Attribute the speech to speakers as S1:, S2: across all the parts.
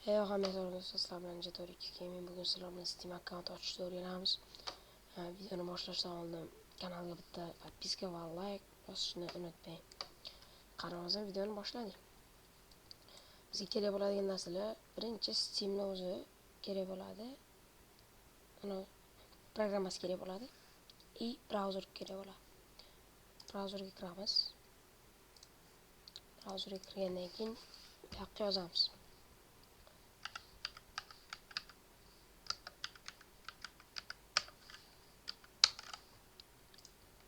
S1: Hammaga sizlar bilan Jatori Gaming. Bugun sizlar bilan Steam account ochishni o'rganamiz. Videoni boshlashdan oldin kanalga bitta podpiska va like bosishni unutmang. Qaramasam videoni boshladik. Bizga kerak bo'ladigan narsalar birinchi Steamning o'zi kerak bo'ladi. Uni programmasi kerak bo'ladi. Browser kerak bo'ladi. Browserga kiramiz. Browserga kirgandan keyin bu yoqqa yozamiz.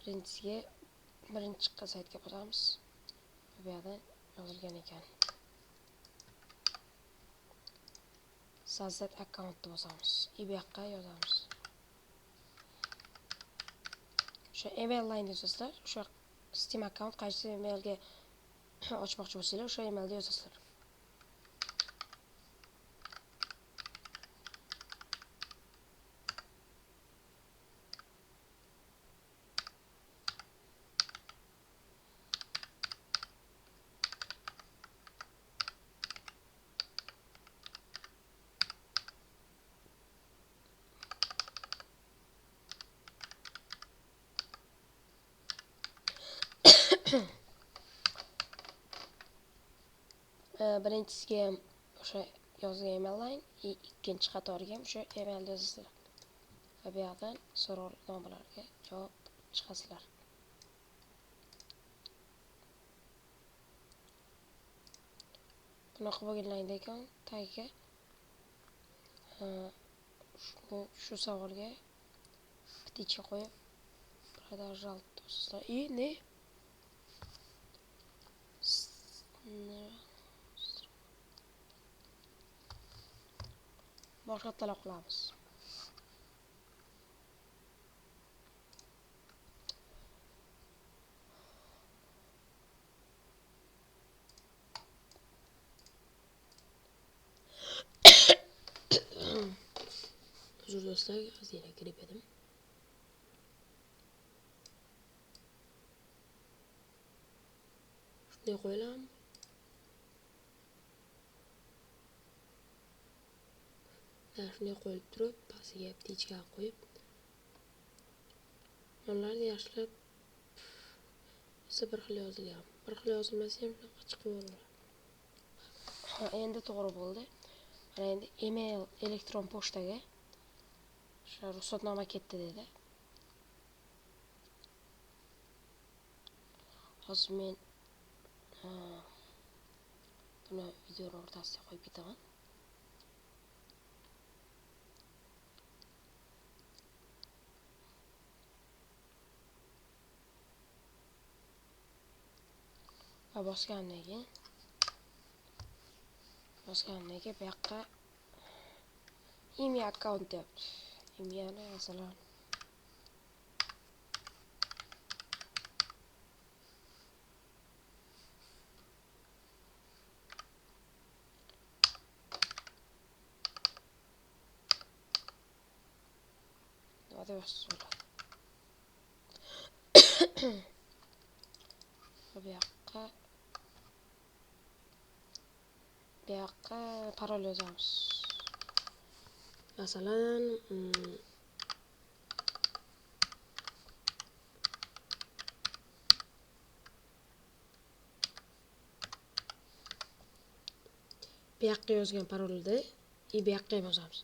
S1: Birinchi chiqqan saytga bosamiz. Bu yerda yozilgan ekan. Sozdать akkauntni bosamiz. Bu yoqqa yozamiz. O'sha email line yozasizlar. O'sha Steam account qaysi emailga ochmoqchi bo'lsanglar, o'sha emailda yozasizlar. Birinchisiga o'sha yozgan email line, ikkinchi qatoriga ham o'sha emailni yozasizlar. Va bu yerdan so'rovnomalarga javob chiqasizlar. Bunaqa bo'lgandan keyin tagiga shu savolga птичка qo'yib продолжал yozasizlar. Boshqa talab qilamiz. Uzr do'stlar, ozgina kirib edim. Shunday qo'yilamiz. Shunday qo'yib turib, pastiga птичка qo'yib, ularni yaxshilab bir xil yozilgan. Bir xil yozilmasa ham shunaqa chiqib o'raveradi. Endi to'g'ri bo'ldi. Mana endi email elektron pochtaga o'sha ruxsatnoma ketdi dedi. Hozir men buni video o'rtasiga qo'yib ketaman. Va bosgandan keyin bu yoqqa email account deyapti. Emailni masalan bu yoqqa parol yozamiz. Masalan, bu yoqqa yozgan parolni bu yoqqa yozamiz.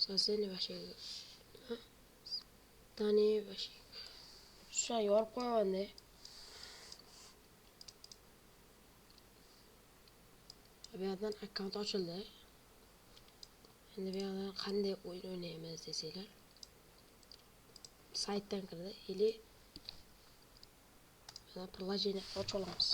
S1: Sasini vashiga. Tani vashiga. Shu yorib qo'yavanda. Bu yerdan akkaunt ochildi. Endi bu yerdan qanday o'yin o'ynaymiz desanglar, saytdan kirdi, mana приложение ochib olamiz.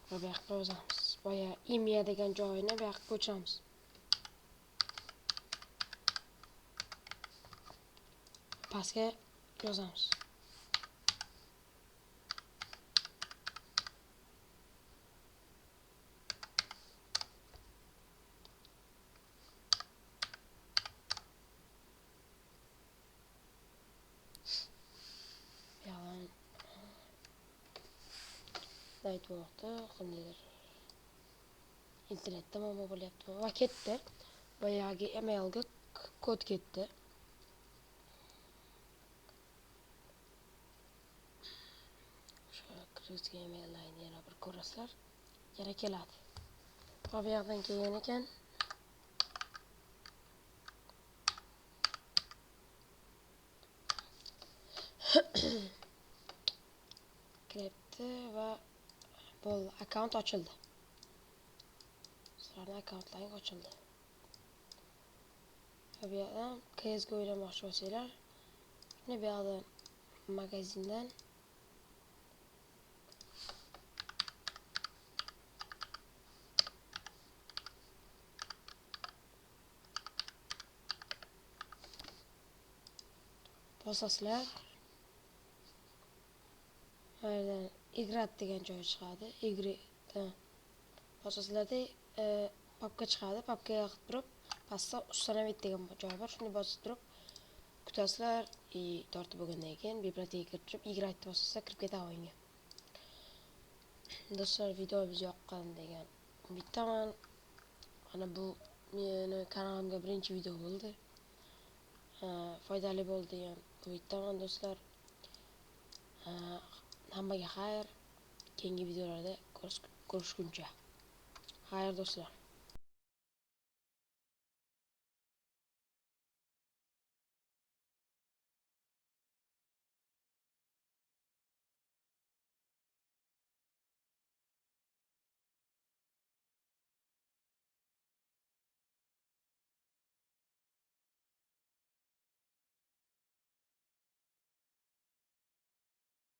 S1: Bu yoqqa yozamiz. Boya email degan joyini bu yoqqa ko'chiramiz. Pastga yozamiz. aytmoqda, qandaydir internetda muammo bo'lyapti va ketdi. Boyagi emailga kod ketdi. Shuna kirgizgan emaillarni yana bir ko'rasizlar. Yana keladi. Va bu yoqdan kelgan ekan. Kiribdi va bo'ldi, akkaunt ochildi. Sizlarning akkauntlaringiz ochildi. Va bu yoqdan CS:GO o'ynamoqchi bo'lsanglar, bu yoqdan magazindan bosasizlar. Yerdan igrat degan joy chiqadi. Igratdan bosasizlarda papka chiqadi. Papkaga yoqib turib, pastda ustanavit degan joy bor. Shuni bosib turib kutasizlar. Tortib bo'lgandan keyin bibliotekaga kirib, igratni bosasizlar, kirib ketadi o'yinga. Do'stlar, videomiz yoqqan degan umiddaman. Mana bu meni kanalimga birinchi video bo'ldi. Foydali bo'ldi degan umiddaman do'stlar. Hammaga xayr. Keyingi videolarda ko'rishguncha. Xayr do'stlar.